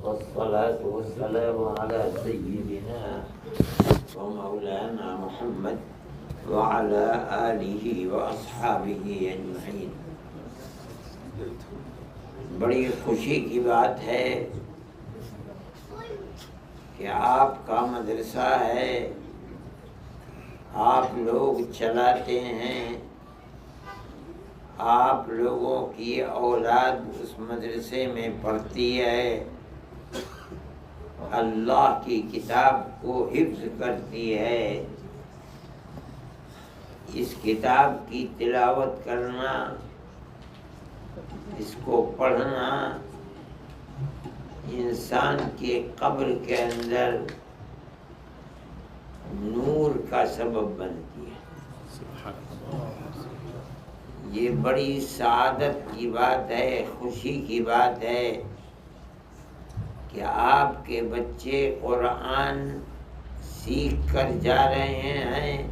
والصلاة والسلام على سيدنا ومولانا محمد وعلى آلہ وأصحابہ اجمعین۔ بڑی خوشی کی بات ہے کہ آپ کا مدرسہ ہے، آپ لوگ چلاتے ہیں، آپ لوگوں کی اولاد اس مدرسے میں پڑھتی ہے، اللہ کی کتاب کو حفظ کرتی ہے۔ اس کتاب کی تلاوت کرنا، اس کو پڑھنا انسان کے قبر کے اندر نور کا سبب بنتی ہے۔ یہ بڑی سعادت کی بات ہے، خوشی کی بات ہے کہ آپ کے بچے قرآن سیکھ کر جا رہے ہیں،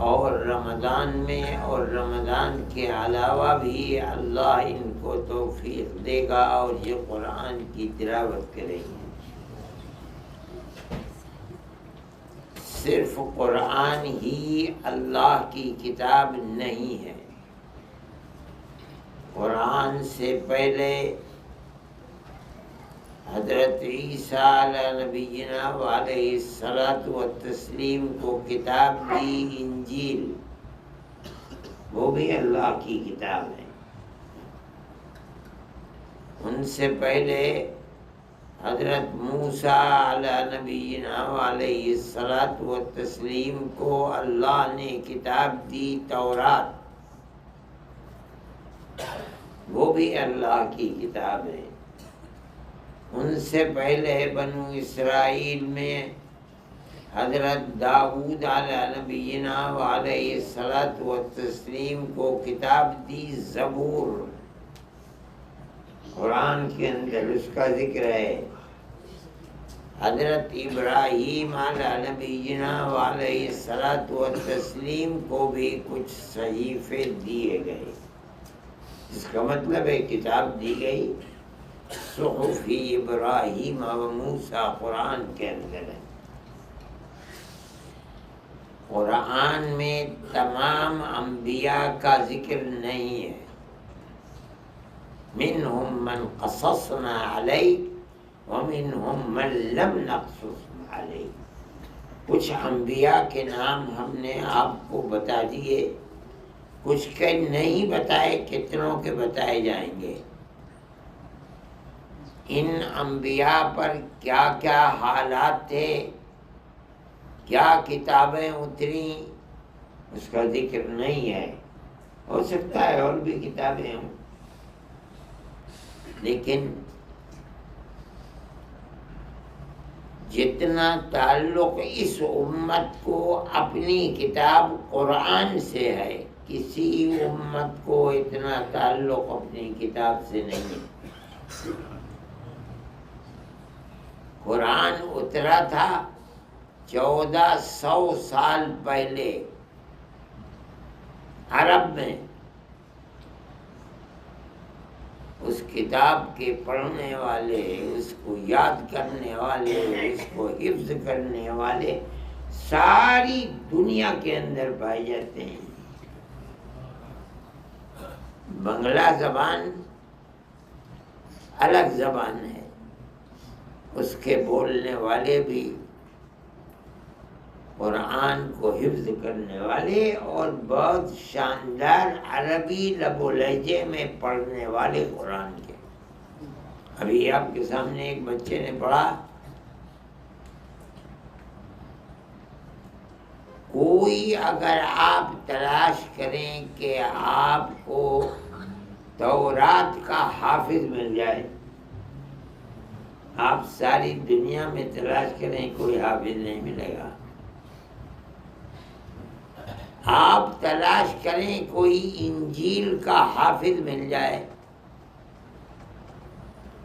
اور رمضان میں اور رمضان کے علاوہ بھی اللہ ان کو توفیق دے گا اور یہ قرآن کی تلاوت کریں گے۔ صرف قرآن ہی اللہ کی کتاب نہیں ہے، قرآن سے پہلے حضرت عیسیٰ علیہ نبینا علیہ الصلاۃ والتسلیم کو کتاب دی انجیل، وہ بھی اللہ کی کتاب ہے۔ ان سے پہلے حضرت موسیٰ علیہ نبینا علیہ الصلاۃ والتسلیم کو اللہ نے کتاب دی تورات، وہ بھی اللہ کی کتاب ہے۔ ان سے پہلے بنو اسرائیل میں حضرت داؤد علیہ نبینا علیہ الصلاۃ والتسلیم کو کتاب دی زبور، قرآن کے اندر اس کا ذکر ہے۔ حضرت ابراہیم علیہ نبینا علیہ الصلاۃ والتسلیم کو بھی کچھ صحیفے دیے گئے، اس کا مطلب ہے کتاب دی گئی۔ صحف ابراہیم و موسیٰ قرآن کے اندر ہے۔ قرآن میں تمام انبیاء کا ذکر نہیں ہے، منہم من قصصنا علیک ومنہم من لم نقصص علیک۔ کچھ انبیاء کے نام ہم نے آپ کو بتا دیے، کچھ کے نہیں بتائے، کتنوں کے بتائے جائیں گے۔ ان انبیاء پر کیا کیا حالات تھے، کیا کتابیں اتریں، اس کا ذکر نہیں ہے۔ ہو سکتا ہے اور بھی کتابیں ہوں، لیکن جتنا تعلق اس امت کو اپنی کتاب قرآن سے ہے، کسی امت کو اتنا تعلق اپنی کتاب سے نہیں ہے۔ قرآن اترا تھا 1400 سال پہلے عرب میں۔ اس کتاب کے پڑھنے والے، اس کو یاد کرنے والے، اس کو حفظ کرنے والے ساری دنیا کے اندر پائے جاتے ہیں۔ بنگلہ زبان الگ زبان ہے، اس کے بولنے والے بھی قرآن کو حفظ کرنے والے اور بہت شاندار عربی لب و لہجے میں پڑھنے والے قرآن کے۔ ابھی آپ کے سامنے ایک بچے نے پڑھا، کوئی اگر آپ تلاش کریں کہ آپ کو تورات کا حافظ مل جائے، آپ ساری دنیا میں تلاش کریں کوئی حافظ نہیں ملے گا۔ آپ تلاش کریں کوئی انجیل کا حافظ مل جائے،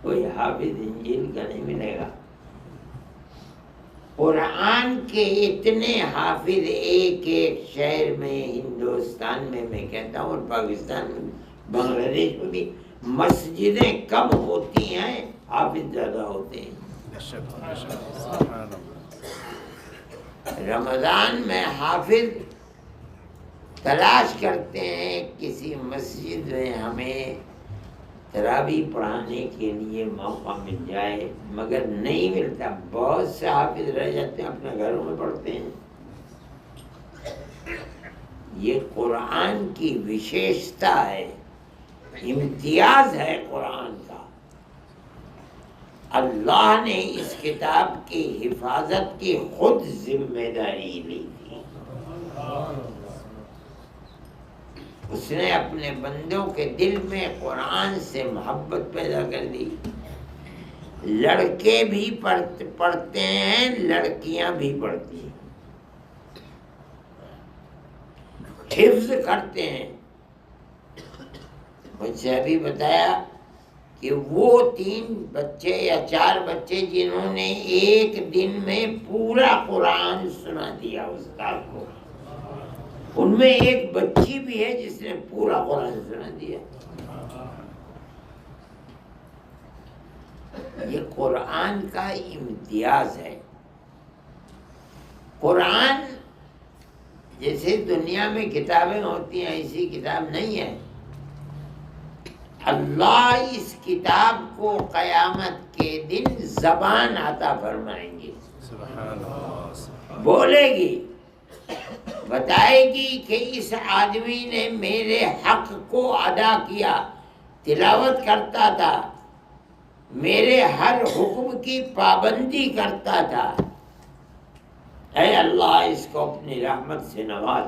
کوئی حافظ انجیل کا نہیں ملے گا۔ قرآن کے اتنے حافظ ایک ایک شہر میں، ہندوستان میں کہتا ہوں، اور پاکستان میں، بنگلہ دیش میں بھی مسجدیں کم ہوتی ہیں، حافظ زیادہ ہوتے ہیں۔ رمضان میں حافظ تلاش کرتے ہیں کسی مسجد میں ہمیں تراویح پڑھانے کے لیے موقع مل جائے، مگر نہیں ملتا۔ بہت سے حافظ رہ جاتے ہیں، اپنے گھروں میں پڑھتے ہیں۔ یہ قرآن کی وشیشتا ہے، امتیاز ہے قرآن کا۔ اللہ نے اس کتاب کی حفاظت کی خود ذمہ داری لی تھی۔ اس نے اپنے بندوں کے دل میں قرآن سے محبت پیدا کر دی۔ لڑکے بھی پڑھتے ہیں، لڑکیاں بھی پڑھتی ہیں، حفظ کرتے ہیں۔ مجھے ابھی بتایا کہ وہ 3 بچے یا 4 بچے جنہوں نے ایک دن میں پورا قرآن سنا دیا استاد کو، ان میں ایک بچی بھی ہے جس نے پورا قرآن سنا دیا۔ یہ قرآن کا امتیاز ہے۔ قرآن جیسے دنیا میں کتابیں ہوتی ہیں ایسی کتاب نہیں ہے۔ اللہ اس کتاب کو قیامت کے دن زبان عطا فرمائیں گے، بولے گی، بتائے گی کہ اس آدمی نے میرے حق کو ادا کیا، تلاوت کرتا تھا، میرے ہر حکم کی پابندی کرتا تھا، اے اللہ اس کو اپنی رحمت سے نواز۔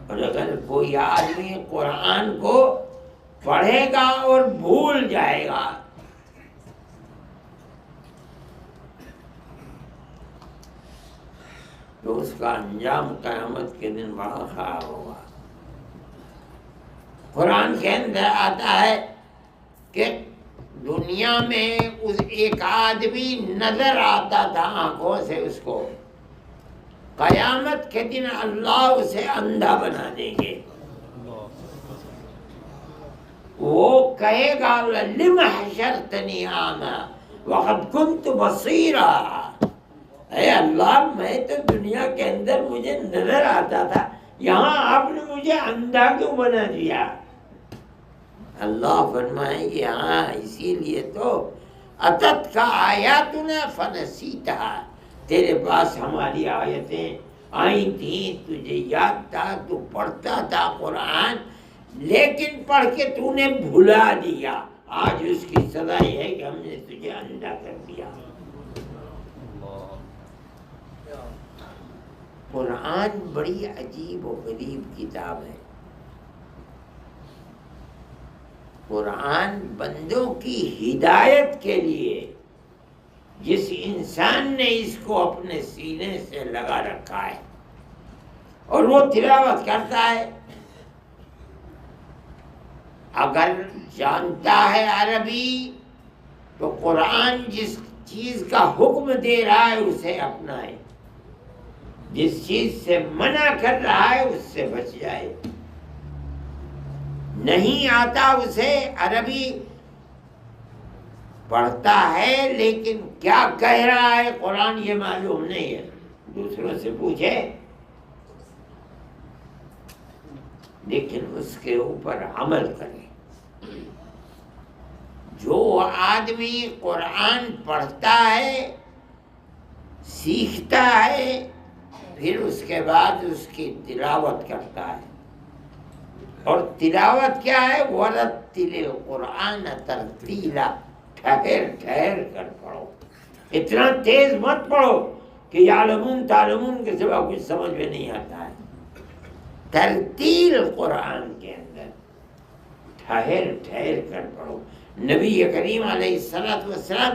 اور اگر کوئی آدمی قرآن کو پڑھے گا اور بھول جائے گا تو اس کا انجام قیامت کے دن بڑا خراب ہوگا۔ قرآن کے اندر آتا ہے کہ دنیا میں اس ایک آدمی نظر آتا تھا آنکھوں سے اس کو، قیامت کے دن اللہ اسے اندھا بنا دیں گے۔ وہ کہے گا لم حشرتنی اعمی وقد کنت بصیرا، اے اللہ میں تو دنیا کے اندر مجھے نظر آتا تھا، یہاں آپ نے مجھے اندھا کیوں بنا دیا؟ اللہ فرمائیں گے ہاں اسی لیے تو اتت کا آیاتنا فنسیتھا، تیرے پاس ہماری آیتیں آئی تھیں، تجھے یاد تھا، تو پڑھتا تھا قرآن، لیکن پڑھ کے تو نے بھلا دیا۔ آج اس کی سزا یہ ہے کہ ہم نے تجھے اندھا کر دیا۔ قرآن بڑی عجیب و غریب کتاب ہے۔ قرآن بندوں کی ہدایت کے لیے، جس انسان نے اس کو اپنے سینے سے لگا رکھا ہے اور وہ تلاوت کرتا ہے، اگر جانتا ہے عربی تو قرآن جس چیز کا حکم دے رہا ہے اسے اپنائے، جس چیز سے منع کر رہا ہے اس سے بچ جائے۔ نہیں آتا اسے عربی، پڑھتا ہے لیکن کیا کہہ رہا ہے قرآن یہ معلوم نہیں ہے، دوسروں سے پوچھے، لیکن اس کے اوپر عمل کرے۔ جو آدمی قرآن پڑھتا ہے، سیکھتا ہے، پھر اس کے بعد اس کی تلاوت کرتا ہے، اور تلاوت کیا ہے؟ وَرَتِّلِ الْقُرْآنَ تَرْتِيلًا، ٹھہر ٹھہر کر پڑھو، اتنا تیز مت پڑھو کہ یعلمون تعلمون کے سوا کچھ سمجھ میں نہیں آتا ہے۔ ترتیل قرآن کے اندر ٹھہر ٹھہر کر پڑھو۔ نبی کریم علیہ السلام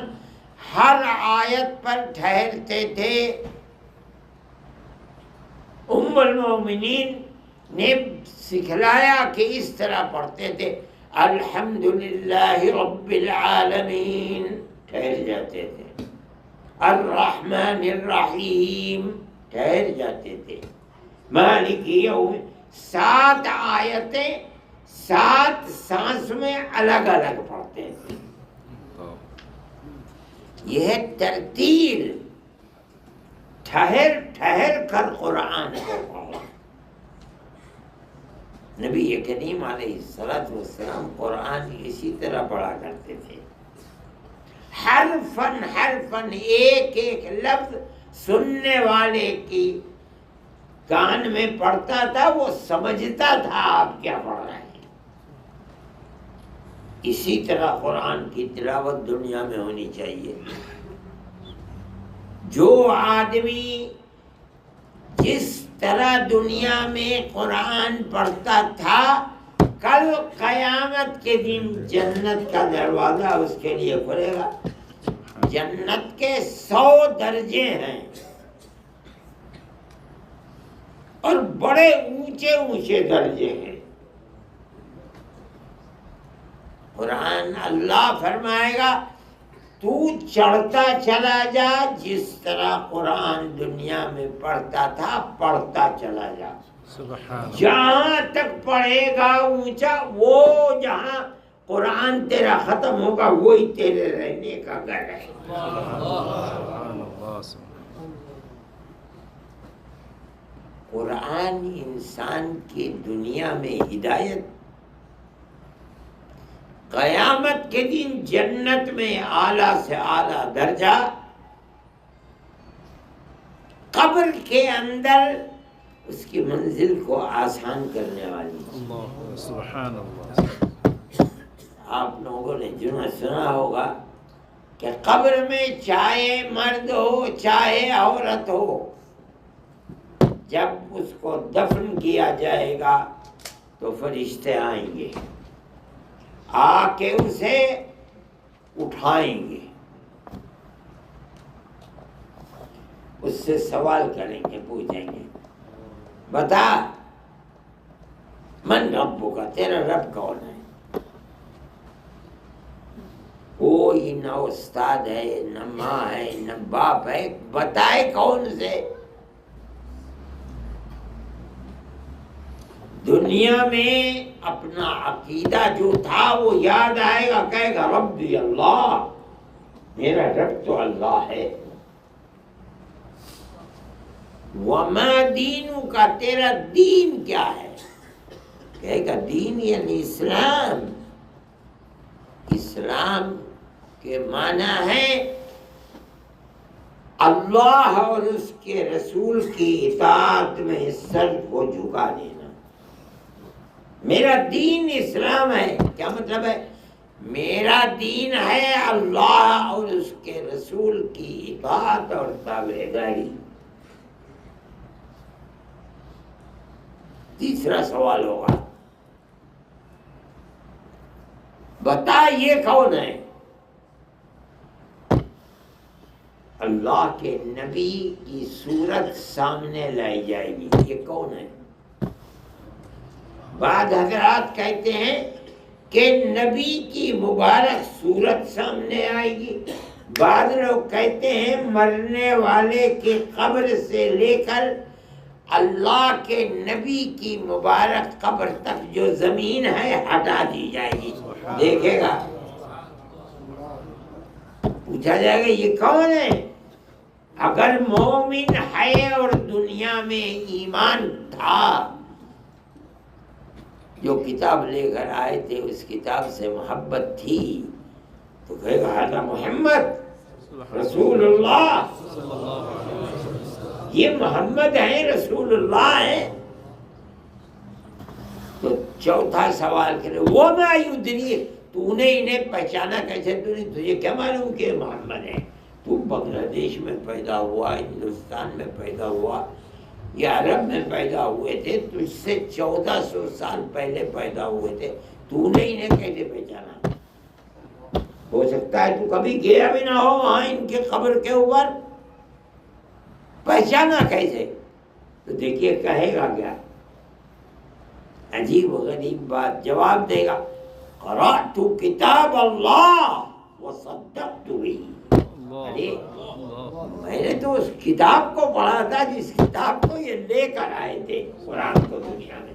ہر آیت پر ٹھہرتے تھے۔ ام المومنین نے سکھلایا کہ اس طرح پڑھتے تھے، الحمدللہ رب العالمین، ٹھہر جاتے تھے، الرحمن الرحیم، ٹھہر جاتے تھے، مالک یوم، 7 آیتیں 7 سانس میں الگ الگ پڑھتے تھے۔ یہ ہے ترتیل، ٹھہر ٹھہر کر قرآن کو پڑھو۔ نبی کریم علیہ الصلوۃ والسلام قرآن اسی طرح پڑھا کرتے تھے، حرفاً حرفاً، ایک ایک لفظ سننے والے کی کان میں پڑتا تھا، وہ سمجھتا تھا آپ کیا پڑھ رہے ہیں۔ اسی طرح قرآن کی تلاوت دنیا میں ہونی چاہیے۔ جو آدمی جس طرح دنیا میں قرآن پڑھتا تھا، کل قیامت کے دن جنت کا دروازہ اس کے لیے کھلے گا۔ جنت کے 100 درجے ہیں اور بڑے اونچے اونچے درجے ہیں۔ قرآن اللہ فرمائے گا تو چڑھتا چلا جا، جس طرح قرآن دنیا میں پڑھتا تھا پڑھتا چلا جا، جہاں تک پڑھے گا اونچا، وہ جہاں قرآن تیرا ختم ہوگا وہی تیرے رہنے کا گھر ہے۔ قرآن انسان کی دنیا میں ہدایت، قیامت کے دن جنت میں اعلیٰ سے اعلیٰ درجہ، قبر کے اندر اس کی منزل کو آسان کرنے والی۔ سبحان اللہ۔ آپ لوگوں نے سنا ہوگا کہ قبر میں چاہے مرد ہو چاہے عورت ہو، جب اس کو دفن کیا جائے گا تو فرشتے آئیں گے، آ کے اسے اٹھائیں گے، اس سے سوال کریں گے، پوچھیں گے بتا من ربک، تیرا رب کون ہے؟ کوئی نہ استاد ہے، نہ ماں ہے، نہ باپ ہے، بتائے کون سے؟ دنیا میں اپنا عقیدہ جو تھا وہ یاد آئے گا، کہے گا ربی اللہ، میرا رب تو اللہ ہے۔ وما دینک، تیرا دین کیا ہے؟ کہے گا دین یعنی اسلام۔ اسلام کے معنی ہے اللہ اور اس کے رسول کی اطاعت میں سر کو جھکا دینا۔ میرا دین اسلام ہے، کیا مطلب ہے؟ میرا دین ہے اللہ اور اس کے رسول کی اطاعت اور تابعداری۔ تیسرا سوال ہوگا بتا یہ کون ہے؟ اللہ کے نبی کی صورت سامنے لائی جائے گی، یہ کون ہے؟ بعض حضرات کہتے ہیں کہ نبی کی مبارک صورت سامنے آئے گی، بعض لوگ کہتے ہیں مرنے والے کی قبر سے لے کر اللہ کے نبی کی مبارک قبر تک جو زمین ہے ہٹا دی جائے گی، دیکھے گا، پوچھا جائے گا یہ کون ہے؟ اگر مومن ہے اور دنیا میں ایمان تھا، جو کتاب لے کر آئے تھے اس کتاب سے محبت تھی، تو کہے گا حضرت محمد رسول اللہ، یہ محمد ہیں، رسول اللہ ہیں۔ تو چوتھا سوال کرے وما یدری، تو نے انہیں پہچانا کیسے؟ تجھے کیا معلوم کہ محمد ہیں؟ تو بنگلہ دیش میں پیدا ہوا، ہندوستان میں پیدا ہوا یا عرب میں پیدا ہوئے تھے، تجھ سے 1400 سال پہلے پیدا ہوئے تھے، تو نے انہیں کیسے پہچانا؟ ہو سکتا ہے تو کبھی گیا بھی نہ ہو وہاں ان کے قبر کے اوپر، پہچانا کیسے؟ تو دیکھیے کہے گا کیا، عجیب و غریب بات جواب دے گا، قرأت کتاب اللہ وصدقت بہ، ارے میں نے تو اس کتاب کو پڑھا تھا جس کتاب کو یہ لے کر آئے تھے قرآن کو دنیا میں،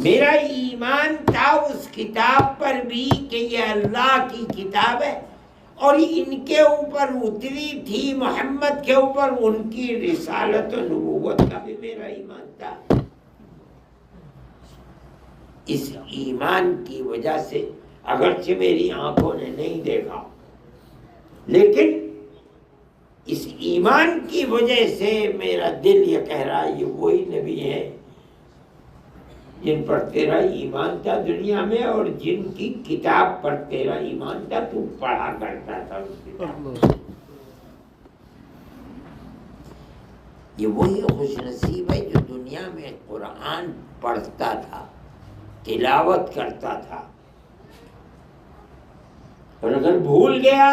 میرا ایمان تھا اس کتاب پر بھی کہ یہ اللہ کی کتاب ہے، اور ان کے اوپر اتری تھی محمد کے اوپر ان کی رسالت و نبوت کا بھی میرا ایمان تھا۔ اس ایمان کی وجہ سے اگرچہ میری آنکھوں نے نہیں دیکھا، لیکن اس ایمان کی وجہ سے میرا دل یہ کہہ رہا ہے یہ وہی نبی ہے جن پر تیرا ایمان تھا دنیا میں، اور جن کی کتاب پر تیرا ایمان تھا، تو پڑھا کرتا تھا اس کتاب۔ یہ وہی خوش نصیب ہے جو دنیا میں قرآن پڑھتا تھا، تلاوت کرتا تھا، اور اگر بھول گیا،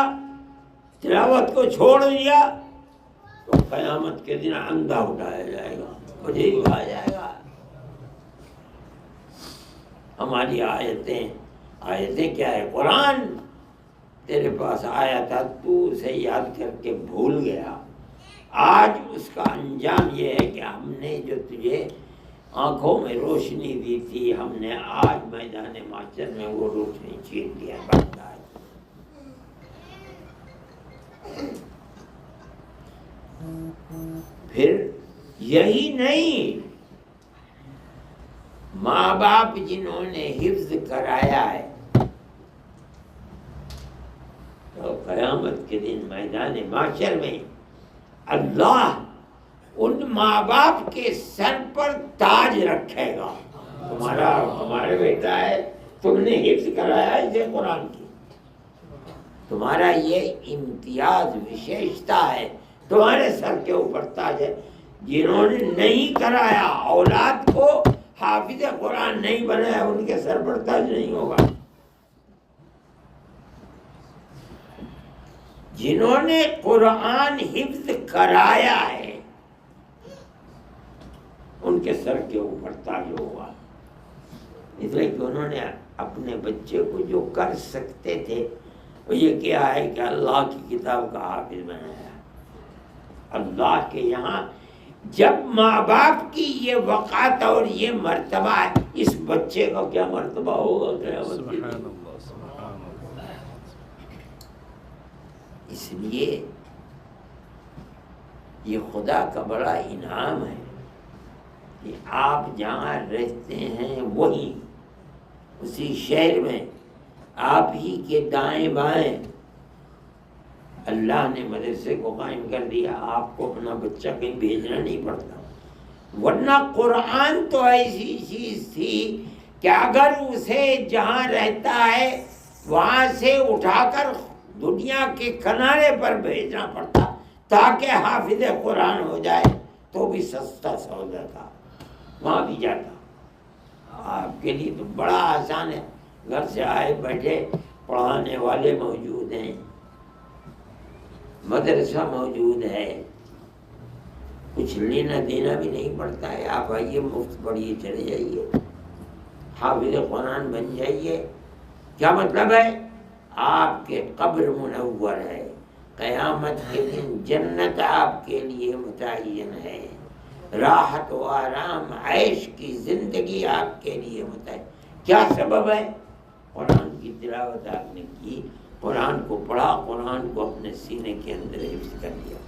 تلاوت کو چھوڑ دیا، تو قیامت کے دن اندھا اٹھایا جائے گا، مجھے ہی کہا جائے گا ہماری آیتیں کیا ہے؟ قرآن تیرے پاس آیا تھا، تو اسے یاد کر کے بھول گیا، آج اس کا انجام یہ ہے کہ ہم نے جو تجھے آنکھوں میں روشنی دی تھی، ہم نے آج میدان محشر میں وہ روشنی چھین لیا، بند آج۔ پھر یہی نہیں، ماں باپ جنہوں نے حفظ کرایا ہے، تو قیامت کے دن میدان محشر میں اللہ ان ماں باپ کے سر پر تاج رکھے گا۔ تمہارے بیٹا ہے، تم نے حفظ کرایا اسے قرآن کی، تمہارا یہ امتیاز وشیشتا ہے، تمہارے سر کے اوپر تاج ہے۔ جنہوں نے نہیں کرایا، اولاد کو حافظ قرآن نہیں بنایا، ان کے سر پر تاج نہیں ہوگا۔ جنہوں نے قرآن حفظ کرایا ہے، ان کے سر کے اوپر تاج ہوگا۔ اس لیے کہ انہوں نے اپنے بچے کو جو کر سکتے تھے وہ یہ کیا ہے کہ اللہ کی کتاب کا حافظ بنایا۔ اللہ کے یہاں جب ماں باپ کی یہ وقات اور یہ مرتبہ ہے، اس بچے کا کیا مرتبہ ہوگا قیامت کے دن؟ سبحان اللہ، سبحان اللہ۔ اس لیے یہ خدا کا بڑا انعام ہے کہ آپ جہاں رہتے ہیں وہیں اسی شہر میں آپ ہی کے دائیں بائیں اللہ نے مدرسے کو قائم کر دیا، آپ کو اپنا بچہ کہیں بھیجنا نہیں پڑتا۔ ورنہ قرآن تو ایسی چیز تھی کہ اگر اسے جہاں رہتا ہے وہاں سے اٹھا کر دنیا کے کنارے پر بھیجنا پڑتا تاکہ حافظ قرآن ہو جائے، تو بھی سستا سودا تھا، وہاں بھی جاتا۔ آپ کے لیے تو بڑا آسان ہے، گھر سے آئے بیٹھے، پڑھانے والے موجود ہیں، مدرسہ موجود ہے، کچھ لینا دینا بھی نہیں پڑتا ہے، آپ آئیے مفت پڑھیے چلے جائیے، حافظ قرآن بن جائیے۔ کیا مطلب ہے؟ آپ کے قبر منور ہے، قیامت کے دن جنت آپ کے لیے متعین ہے، راحت و آرام عیش کی زندگی آپ کے لیے متعین۔ کیا سبب ہے؟ قرآن کی تلاوت آپ نے کی، قرآن کو پڑھا، قرآن کو اپنے سینے کے اندر حفظ کر لیا۔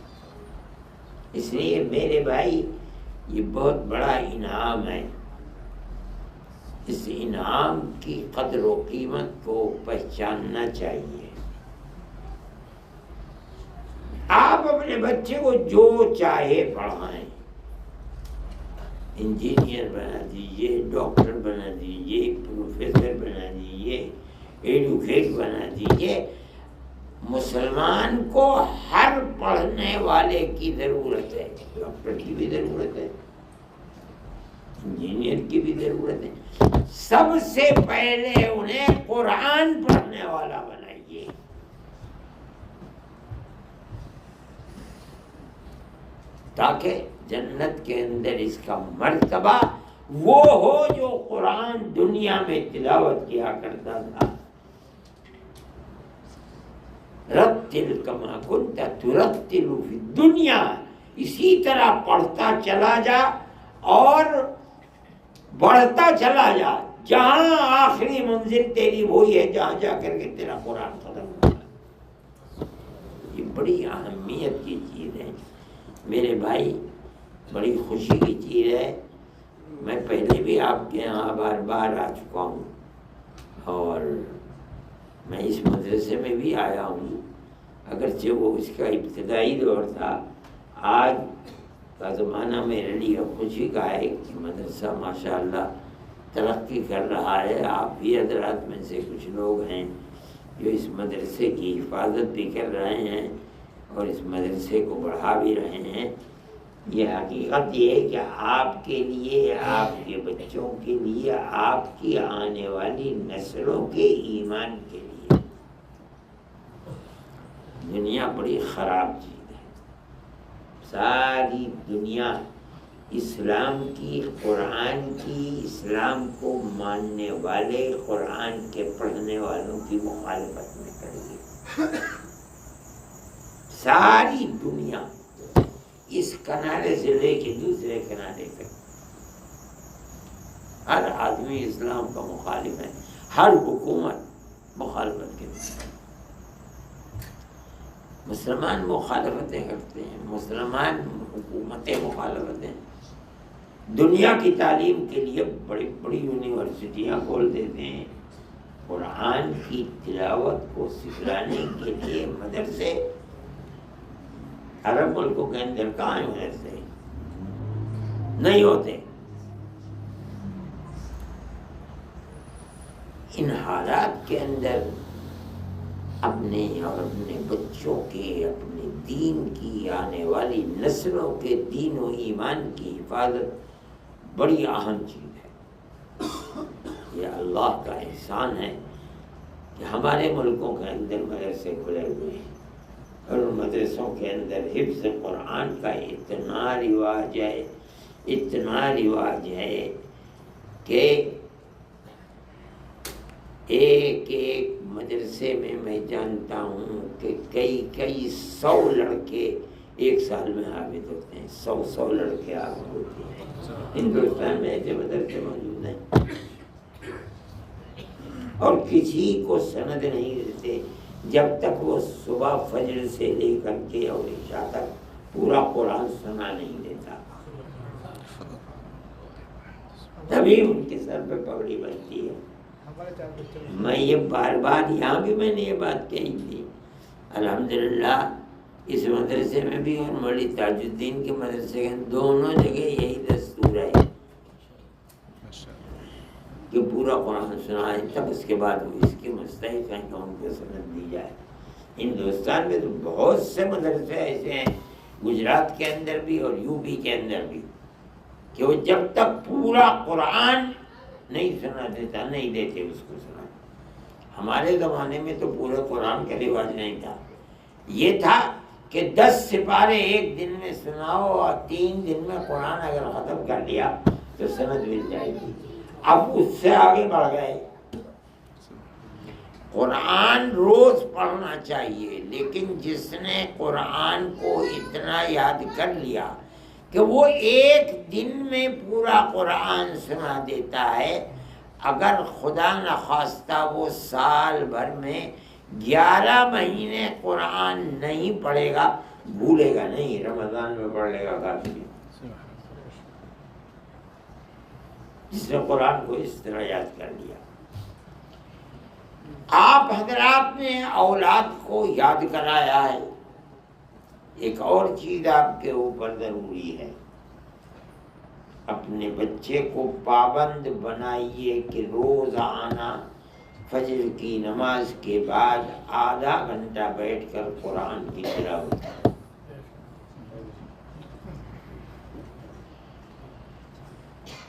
اس لیے میرے بھائی یہ بہت بڑا انعام ہے، اس انعام کی قدر و قیمت کو پہچاننا چاہیے۔ آپ اپنے بچے کو جو چاہے پڑھائیں، انجینئر بنا دیجئے، ڈاکٹر بنا دیجئے، پروفیسر بنا دیجئے، ایڈوکیٹ بنا دیجئے، مسلمان کو ہر پڑھنے والے کی ضرورت ہے، ڈاکٹر کی بھی ضرورت ہے، انجینئر کی بھی ضرورت ہے۔ سب سے پہلے انہیں قرآن پڑھنے والا بنائیے۔ تاکہ جنت کے اندر اس کا مرتبہ وہ ہو جو قرآن دنیا میں تلاوت کیا کرتا تھا۔ رتل کما کنت ترتل فی الدنیا، اسی طرح پڑھتا چلا جا اور بڑھتا چلا جا، جہاں آخری منزل تیری وہی ہے جہاں جا کر کے تیرا قرآن ختم ہوگا۔ یہ بڑی اہمیت کی چیز ہے میرے بھائی، بڑی خوشی کی چیز ہے۔ میں پہلے بھی آپ کے یہاں بار بار آ چکا ہوں اور میں اس مدرسے میں بھی آیا ہوں، اگرچہ وہ اس کا ابتدائی دور تھا۔ آج کا زمانہ میرے لیے خوشی کا ہے کہ مدرسہ ماشاءاللہ ترقی کر رہا ہے۔ آپ بھی حضرات میں سے کچھ لوگ ہیں جو اس مدرسے کی حفاظت بھی کر رہے ہیں اور اس مدرسے کو بڑھا بھی رہے ہیں۔ یہ حقیقت یہ ہے کہ آپ کے لیے، آپ کے بچوں کے لیے، آپ کی آنے والی نسلوں کے ایمان کے لیے دنیا بڑی خراب چیز ہے۔ ساری دنیا اسلام کی، قرآن کی، اسلام کو ماننے والے، قرآن کے پڑھنے والوں کی مخالفت میں کرے گی۔ ساری دنیا اس کنارے سے لے کے دوسرے کنارے تک ہر آدمی اسلام کا مخالف ہے، ہر حکومت مخالفت کرتی ہے۔ مسلمان مخالفتیں کرتے ہیں، مسلمان حکومتیں مخالفتیں، دنیا کی تعلیم کے لیے بڑی بڑی یونیورسٹیاں کھول دیتے ہیں، قرآن کی تلاوت کو سکھلانے کے لیے مدرسے عرب ملکوں کے اندر کہاں مدرسے نہیں ہوتے۔ ان حالات کے اندر اپنے اور اپنے بچوں کے، اپنے دین کی، آنے والی نسلوں کے دین و ایمان کی حفاظت بڑی اہم چیز ہے۔ یہ اللہ کا احسان ہے کہ ہمارے ملکوں کے اندر مدرسے کھلے ہوئے ہیں اور ان مدرسوں کے اندر حفظ قرآن کا اتنا رواج ہے، اتنا رواج ہے کہ ایک ایک مدرسے میں جانتا ہوں کہ کئی سو لڑکے ایک سال میں حافظ ہوتے ہیں، سو لڑکے حافظ ہوتے ہیں۔ ہندوستان میں ایسے مدرسے موجود ہیں اور کسی کو سند نہیں دیتے جب تک وہ صبح فجر سے لے کر کے اور عشاء تک پورا قرآن سنا نہیں دیتا، تبھی ان کے سر پہ پگڑی بنتی ہے۔ میں یہ بار بار یہاں بھی میں نے یہ بات کہی تھی، الحمدللہ اس مدرسے میں بھی اور مولانا تاج الدین کے مدرسے کے دونوں جگہ یہی دستور ہے کہ پورا قرآن سنائے، تب اس کے بعد وہ اس کے مستحق ہیں کہ ان کو سند دی جائے۔ ہندوستان میں تو بہت سے مدرسے ایسے ہیں، گجرات کے اندر بھی اور یو پی کے اندر بھی، کہ وہ جب تک پورا قرآن نہیں سنا دیتا نہیں دیتے اس کو سنا۔ ہمارے زمانے میں تو پورے قرآن کا رواج نہیں تھا، یہ تھا کہ 10 سپارے ایک دن میں سناؤ اور 3 دن میں قرآن اگر ختم کر لیا تو سند مل جائے گی۔ اب اس سے آگے بڑھ گئے، قرآن روز پڑھنا چاہیے، لیکن جس نے قرآن کو اتنا یاد کر لیا کہ وہ ایک دن میں پورا قرآن سنا دیتا ہے، اگر خدا نخواستہ وہ سال بھر میں 11 مہینے قرآن نہیں پڑھے گا، بھولے گا نہیں، رمضان میں پڑھ لے گا کافی۔ جس نے قرآن کو اس طرح یاد کر لیا۔ آپ حضرات نے اولاد کو یاد کرایا ہے، ایک اور چیز آپ کے اوپر ضروری ہے، اپنے بچے کو پابند بنائیے کہ روزانہ فجر کی نماز کے بعد آدھا گھنٹہ بیٹھ کر قرآن کی تلاوت کرے۔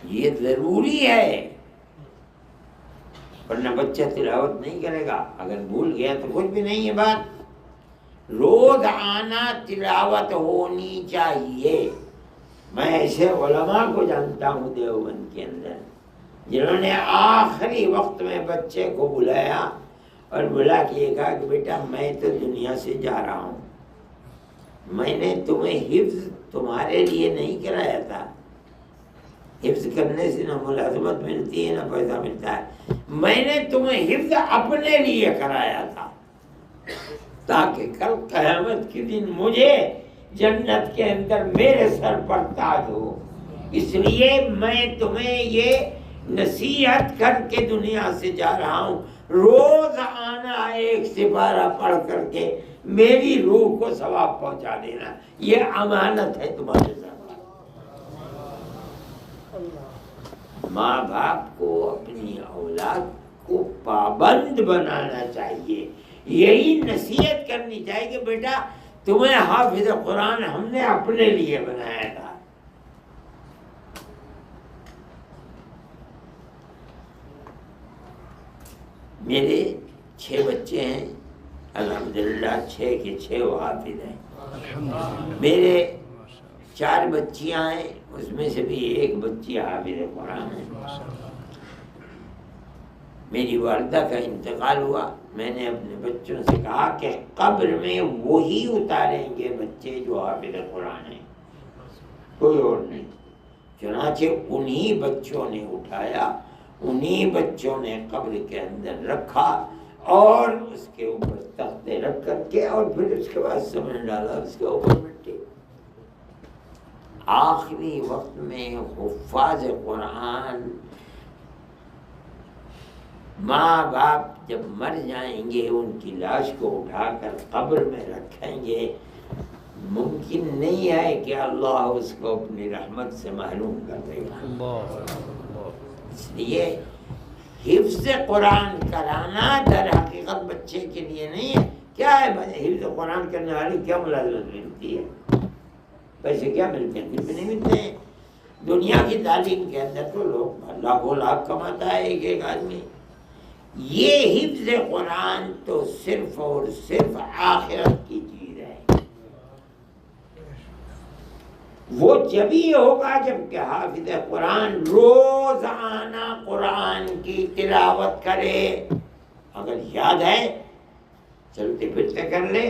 یہ ضروری ہے، ورنہ بچہ تلاوت نہیں کرے گا، اگر بھول گیا تو کچھ بھی نہیں ہے بات۔ روزانہ تلاوت ہونی چاہیے۔ میں ایسے علماء کو جانتا ہوں دیوبند کے اندر جنہوں نے آخری وقت میں بچے کو بلایا اور بلا کے یہ کہا کہ بیٹا میں تو دنیا سے جا رہا ہوں، میں نے تمہیں حفظ تمہارے لیے نہیں کرایا تھا، حفظ کرنے سے نہ ملازمت ملتی ہے نہ پیسہ ملتا ہے، میں نے تمہیں حفظ اپنے لیے کرایا تھا، تاکہ کل قیامت کے دن مجھے جنت کے اندر میرے سر پر تاج ہو۔ اس لیے میں تمہیں یہ نصیحت کر کے دنیا سے جا رہا ہوں، روز آنا ایک سپارہ پڑھ کر کے میری روح کو ثواب پہنچا دینا، یہ امانت ہے تمہارے ساتھ۔ ماں باپ کو اپنی اولاد کو پابند بنانا چاہیے، یہی نصیحت کرنی چاہیے کہ بیٹا تمہیں حافظ قرآن ہم نے اپنے لیے بنایا تھا۔ میرے 6 بچے ہیں، الحمدللہ 6 کے 6 حافظ ہیں۔ میرے 4 بچیاں ہیں، اس میں سے بھی 1 بچی حافظ قرآن ہے۔ میری والدہ کا انتقال ہوا، میں نے اپنے بچوں سے کہا کہ قبر میں وہی اتاریں گے بچے جو حافظ قرآن ہیں، کوئی اور نہیں۔ چنانچہ انہی بچوں نے اٹھایا، انہی بچوں نے قبر کے اندر رکھا اور اس کے اوپر تختے رکھ کر کے اور پھر اس کے بعد سمن ڈالا اس کے اوپر مٹی۔ آخری وقت میں حفاظ قرآن ماں باپ جب مر جائیں گے ان کی لاش کو اٹھا کر قبر میں رکھیں گے، ممکن نہیں ہے کہ اللہ اس کو اپنی رحمت سے محروم کر دے گا۔ اس لیے حفظ قرآن کرانا در حقیقت بچے کے لیے نہیں ہے۔ کیا ہے حفظ قرآن کرنے والی کیا ملازمت ملتی ہے؟ پیسے کیا ملتے ہیں؟ کچھ بھی نہیں ملتے ہیں۔ دنیا کی تعلیم کے اندر تو لوگ لاکھوں لاکھ کماتا ہے ایک آدمی۔ یہ حفظ قرآن تو صرف اور صرف آخرت کی چیز ہے۔ وہ جبھی ہوگا جب کہ حافظ قرآن روزانہ قرآن کی تلاوت کرے۔ اگر یاد ہے چلتے پھرتے کر لے،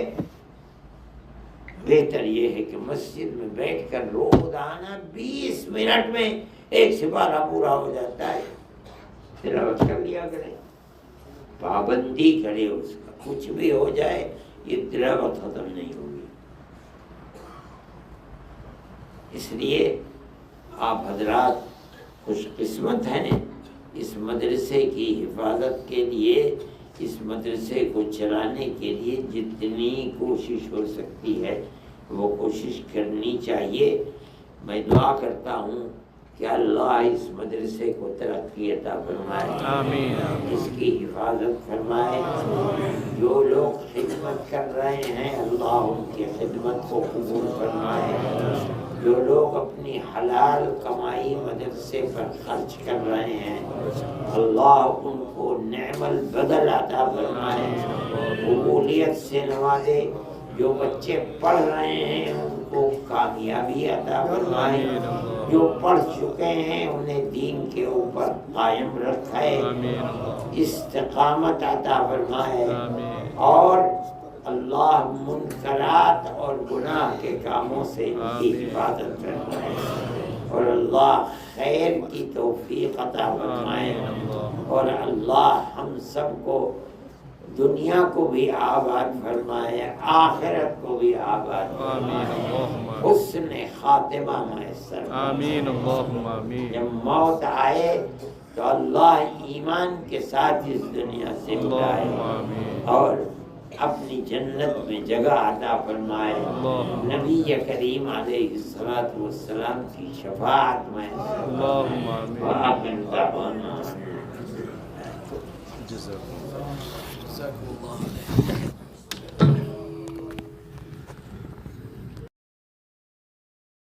بہتر یہ ہے کہ مسجد میں بیٹھ کر روزانہ 20 منٹ میں ایک سپارہ پورا ہو جاتا ہے، تلاوت کر لیا کرے، پابندی کرے اس کا، کچھ بھی ہو جائے یہ تلاوت ختم نہیں ہوگی۔ اس لیے آپ حضرات خوش قسمت ہیں، اس مدرسے کی حفاظت کے لیے، اس مدرسے کو چلانے کے لیے جتنی کوشش ہو سکتی ہے وہ کوشش کرنی چاہیے۔ میں دعا کرتا ہوں کہ اللہ اس مدرسے کو ترقی عطا فرمائے، آمین، اس کی حفاظت فرمائے۔ جو لوگ خدمت کر رہے ہیں اللہ ان کی خدمت کو قبول فرمائے۔ جو لوگ اپنی حلال کمائی مدرسے پر خرچ کر رہے ہیں اللہ ان کو نعم البدل عطا فرمائے، قبولیت سے نوازے۔ جو بچے پڑھ رہے ہیں ان کو کامیابی عطا فرمائے، جو پڑھ چکے ہیں انہیں دین کے اوپر قائم رکھے، استقامت عطا فرمائے، اور اللہ منکرات اور گناہ کے کاموں سے ان کی حفاظت فرمائے، اور اللہ خیر کی توفیق عطا فرمائے، اور اللہ ہم سب کو دنیا کو بھی آباد فرمائے، آخرت کو بھی آباد فرمائے، حسن خاتمہ میسر آمین، اللہم آمین۔ جب موت آئے تو اللہ ایمان کے ساتھ اس دنیا سے اٹھائے اور اپنی جنت میں جگہ عطا فرمائے، نبی کریم علیہ الصلوۃ والسلام کی شفاعت میں اللہم آمین۔ وآخر دعوانا جزاک اللہ۔